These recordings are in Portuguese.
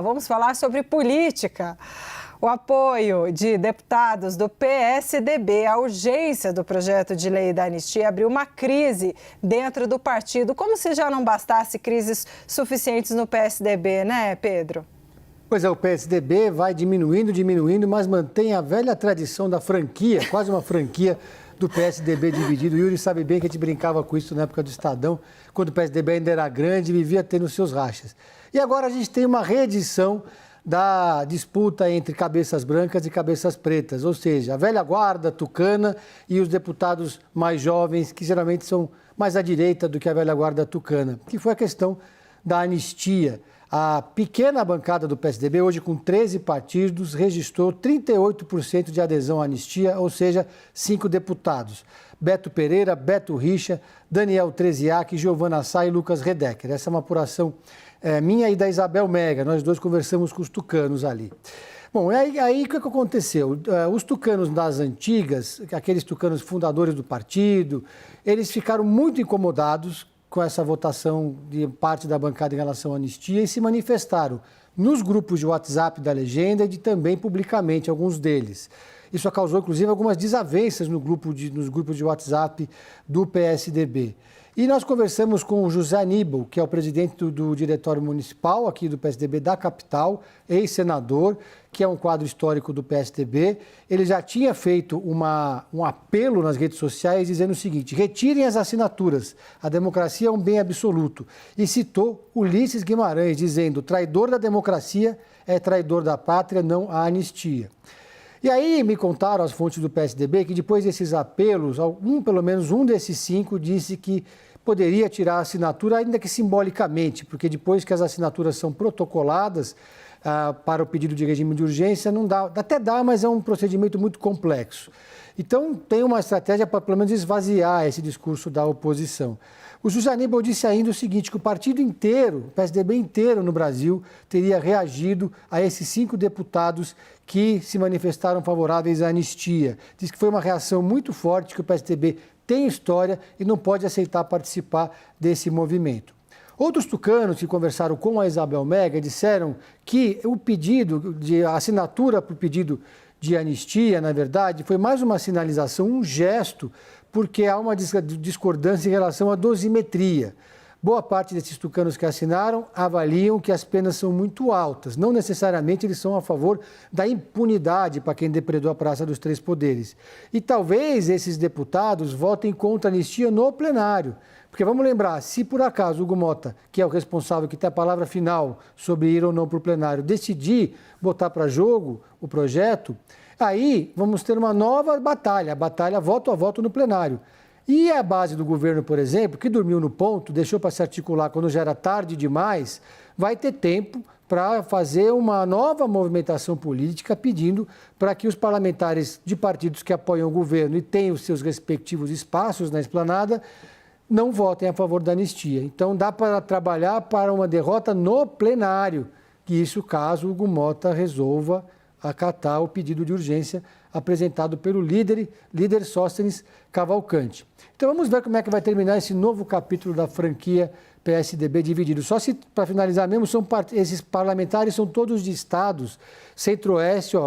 Vamos falar sobre política. O apoio de deputados do PSDB à urgência do projeto de lei da anistia abriu uma crise dentro do partido, como se já não bastasse crises suficientes no PSDB, né, Pedro? Pois é, o PSDB vai diminuindo, mas mantém a velha tradição da franquia, quase uma franquia do PSDB dividido. O Yuri sabe bem que a gente brincava com isso na época do Estadão, quando o PSDB ainda era grande e vivia tendo seus rachas. E agora a gente tem uma reedição da disputa entre cabeças brancas e cabeças pretas, ou seja, a velha guarda tucana e os deputados mais jovens, que geralmente são mais à direita do que a velha guarda tucana, que foi a questão da anistia. A pequena bancada do PSDB, hoje com 13 partidos, registrou 38% de adesão à anistia, ou seja, 5 deputados. Beto Pereira, Beto Richa, Daniel Treziak, Giovana Sá e Lucas Redecker. Essa é uma apuração minha e da Isabel Mega. Nós dois conversamos com os tucanos ali. Bom, aí o que aconteceu? Os tucanos das antigas, aqueles tucanos fundadores do partido, eles ficaram muito incomodados com essa votação de parte da bancada em relação à anistia e se manifestaram nos grupos de WhatsApp da legenda e também publicamente, alguns deles. Isso causou, inclusive, algumas desavenças nos grupos de WhatsApp do PSDB. E nós conversamos com o José Aníbal, que é o presidente do Diretório Municipal aqui do PSDB da capital, ex-senador, que é um quadro histórico do PSDB. Ele já tinha feito um apelo nas redes sociais dizendo o seguinte: retirem as assinaturas, a democracia é um bem absoluto. E citou Ulisses Guimarães, dizendo: traidor da democracia é traidor da pátria, não a anistia. E aí me contaram as fontes do PSDB que depois desses apelos, pelo menos um desses 5 disse que poderia tirar a assinatura, ainda que simbolicamente, porque depois que as assinaturas são protocoladas para o pedido de regime de urgência, não dá, até dá, mas é um procedimento muito complexo. Então tem uma estratégia para pelo menos esvaziar esse discurso da oposição. O José Aníbal disse ainda o seguinte, que o partido inteiro, o PSDB inteiro no Brasil, teria reagido a esses 5 deputados que se manifestaram favoráveis à anistia. Diz que foi uma reação muito forte, que o PSDB tem história e não pode aceitar participar desse movimento. Outros tucanos que conversaram com a Isabel Mega disseram que o pedido de assinatura para o pedido de anistia, na verdade, foi mais uma sinalização, um gesto, porque há uma discordância em relação à dosimetria. Boa parte desses tucanos que assinaram avaliam que as penas são muito altas. Não necessariamente eles são a favor da impunidade para quem depredou a Praça dos Três Poderes. E talvez esses deputados votem contra a anistia no plenário. Porque vamos lembrar, se por acaso o Hugo Mota, que é o responsável, que tem a palavra final sobre ir ou não para o plenário, decidir botar para jogo o projeto, aí vamos ter uma nova batalha, a batalha voto a voto no plenário. E a base do governo, por exemplo, que dormiu no ponto, deixou para se articular quando já era tarde demais, vai ter tempo para fazer uma nova movimentação política pedindo para que os parlamentares de partidos que apoiam o governo e têm os seus respectivos espaços na esplanada não votem a favor da anistia. Então dá para trabalhar para uma derrota no plenário, que isso caso o Hugo Mota resolva acatar o pedido de urgência apresentado pelo líder Sóstenes Cavalcante. Então vamos ver como é que vai terminar esse novo capítulo da franquia PSDB dividido. Só se, para finalizar mesmo, esses parlamentares são todos de estados, Centro-Oeste,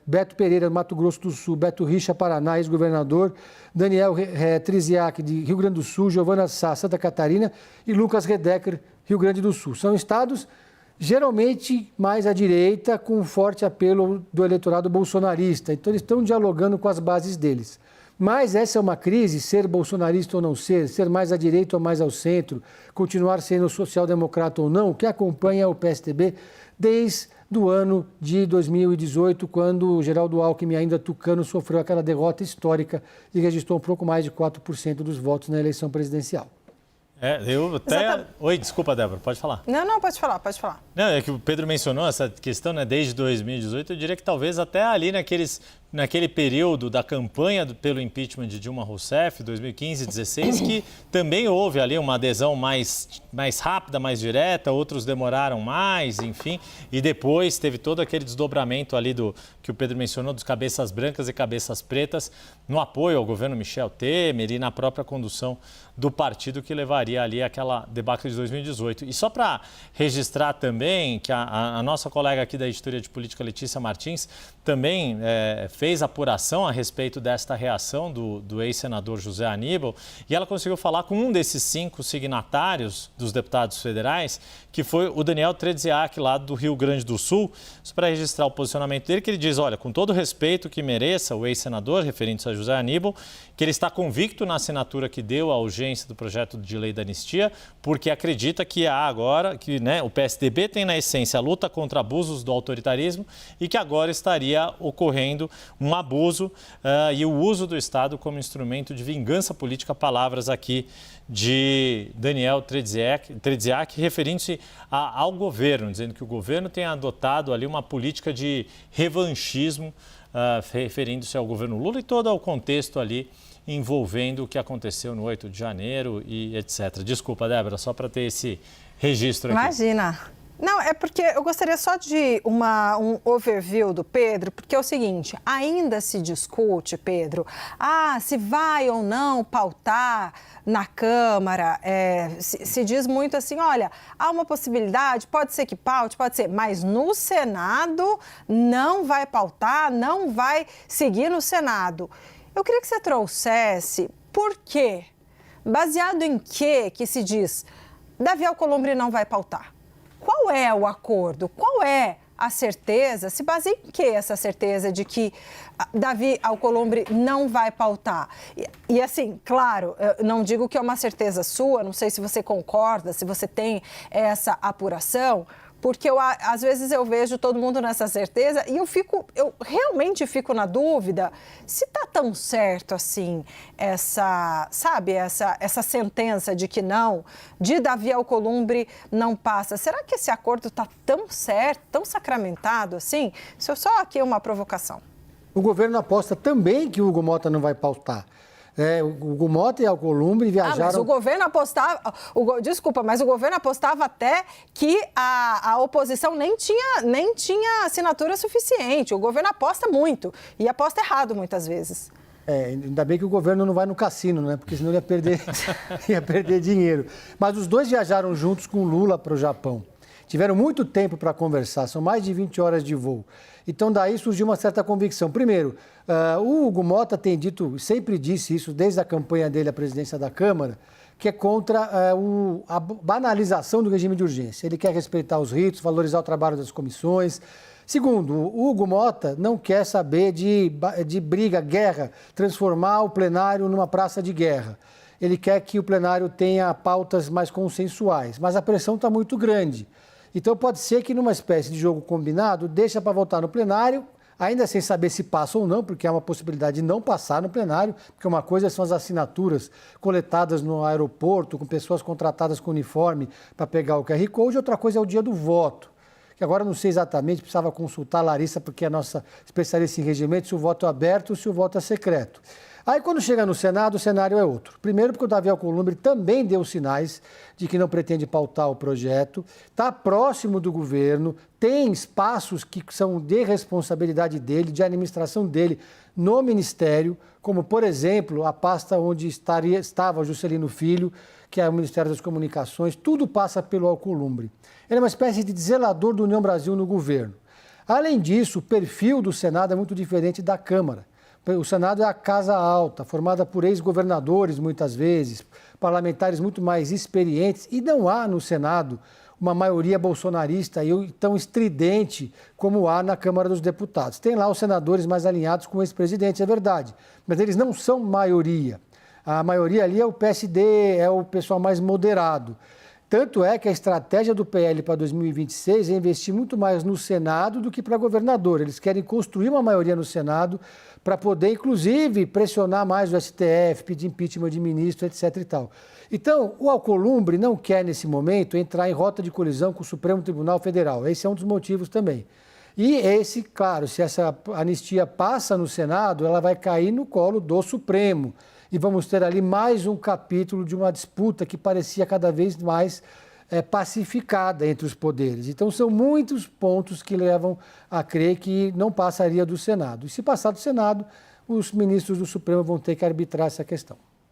Beto Pereira, Mato Grosso do Sul, Beto Richa, Paraná, ex-governador, Daniel Treziak, de Rio Grande do Sul, Giovana Sá, Santa Catarina e Lucas Redecker, Rio Grande do Sul. São estados geralmente mais à direita, com um forte apelo do eleitorado bolsonarista. Então, eles estão dialogando com as bases deles. Mas essa é uma crise, ser bolsonarista ou não ser mais à direita ou mais ao centro, continuar sendo social-democrata ou não, que acompanha o PSDB desde o ano de 2018, quando o Geraldo Alckmin, ainda tucano, sofreu aquela derrota histórica e registrou um pouco mais de 4% dos votos na eleição presidencial. Eu até... Exatamente. Oi, desculpa, Débora, pode falar. Não, pode falar. Não, é que o Pedro mencionou essa questão, né, desde 2018, eu diria que talvez até ali naqueles naquele período da campanha pelo impeachment de Dilma Rousseff, 2015 e 2016, que também houve ali uma adesão mais rápida, mais direta, outros demoraram mais, enfim, e depois teve todo aquele desdobramento ali que o Pedro mencionou, dos cabeças brancas e cabeças pretas, no apoio ao governo Michel Temer e na própria condução do partido, que levaria ali aquela debacle de 2018. E só para registrar também que a nossa colega aqui da editoria de política, Letícia Martins, também fez apuração a respeito desta reação do ex-senador José Aníbal, e ela conseguiu falar com um desses 5 signatários dos deputados federais, que foi o Daniel Tredziak, lá do Rio Grande do Sul, para registrar o posicionamento dele, que ele diz, olha, com todo o respeito que mereça o ex-senador, referindo-se a José Aníbal, que ele está convicto na assinatura que deu à urgência do projeto de lei da anistia, porque acredita que há agora, que o PSDB tem na essência a luta contra abusos do autoritarismo e que agora estaria ocorrendo um abuso e o uso do Estado como instrumento de vingança política, palavras aqui de Daniel Tredziak, referindo-se ao governo, dizendo que o governo tem adotado ali uma política de revanchismo, referindo-se ao governo Lula e todo o contexto ali envolvendo o que aconteceu no 8 de janeiro e etc. Desculpa, Débora, só para ter esse registro aqui. Imagina. Não, é porque eu gostaria só de um overview do Pedro, porque é o seguinte, ainda se discute, Pedro, se vai ou não pautar na Câmara, se diz muito assim, olha, há uma possibilidade, pode ser que paute, pode ser, mas no Senado não vai pautar, não vai seguir no Senado. Eu queria que você trouxesse por quê, baseado em que se diz, Davi Alcolumbre não vai pautar. Qual é o acordo? Qual é a certeza? Se baseia em que essa certeza de que Davi Alcolumbre não vai pautar? E assim, claro, eu não digo que é uma certeza sua, não sei se você concorda, se você tem essa apuração, porque às vezes eu vejo todo mundo nessa certeza e eu realmente fico na dúvida se está tão certo assim essa sentença de que não, de Davi Alcolumbre não passa. Será que esse acordo está tão certo, tão sacramentado assim? Isso é só aqui uma provocação. O governo aposta também que o Hugo Mota não vai pautar. O Hugo Mota e Alcolumbre viajaram... mas o governo apostava... Desculpa, mas o governo apostava até que a oposição nem tinha assinatura suficiente. O governo aposta muito e aposta errado muitas vezes. Ainda bem que o governo não vai no cassino, né? Porque senão ia perder dinheiro. Mas os dois viajaram juntos com Lula para o Japão. Tiveram muito tempo para conversar, são mais de 20 horas de voo. Então, daí surgiu uma certa convicção. Primeiro, o Hugo Mota tem dito, sempre disse isso, desde a campanha dele à presidência da Câmara, que é contra a banalização do regime de urgência. Ele quer respeitar os ritos, valorizar o trabalho das comissões. Segundo, o Hugo Mota não quer saber de briga, guerra, transformar o plenário numa praça de guerra. Ele quer que o plenário tenha pautas mais consensuais, mas a pressão está muito grande. Então, pode ser que numa espécie de jogo combinado, deixa para votar no plenário, ainda sem saber se passa ou não, porque há uma possibilidade de não passar no plenário, porque uma coisa são as assinaturas coletadas no aeroporto, com pessoas contratadas com uniforme para pegar o QR Code, outra coisa é o dia do voto, que agora não sei exatamente, precisava consultar a Larissa, porque é a nossa especialista em regimento, se o voto é aberto ou se o voto é secreto. Aí, quando chega no Senado, o cenário é outro. Primeiro, porque o Davi Alcolumbre também deu sinais de que não pretende pautar o projeto, está próximo do governo, tem espaços que são de responsabilidade dele, de administração dele no Ministério, como, por exemplo, a pasta onde estava Juscelino Filho, que é o Ministério das Comunicações, tudo passa pelo Alcolumbre. Ele é uma espécie de zelador do União Brasil no governo. Além disso, o perfil do Senado é muito diferente da Câmara. O Senado é a casa alta, formada por ex-governadores, muitas vezes, parlamentares muito mais experientes, e não há no Senado uma maioria bolsonarista e tão estridente como há na Câmara dos Deputados. Tem lá os senadores mais alinhados com o ex-presidente, é verdade, mas eles não são maioria. A maioria ali é o PSD, é o pessoal mais moderado. Tanto é que a estratégia do PL para 2026 é investir muito mais no Senado do que para governador. Eles querem construir uma maioria no Senado para poder, inclusive, pressionar mais o STF, pedir impeachment de ministro, etc. e tal. Então, o Alcolumbre não quer, nesse momento, entrar em rota de colisão com o Supremo Tribunal Federal. Esse é um dos motivos também. E claro, se essa anistia passa no Senado, ela vai cair no colo do Supremo. E vamos ter ali mais um capítulo de uma disputa que parecia cada vez mais pacificada entre os poderes. Então, são muitos pontos que levam a crer que não passaria do Senado. E se passar do Senado, os ministros do Supremo vão ter que arbitrar essa questão.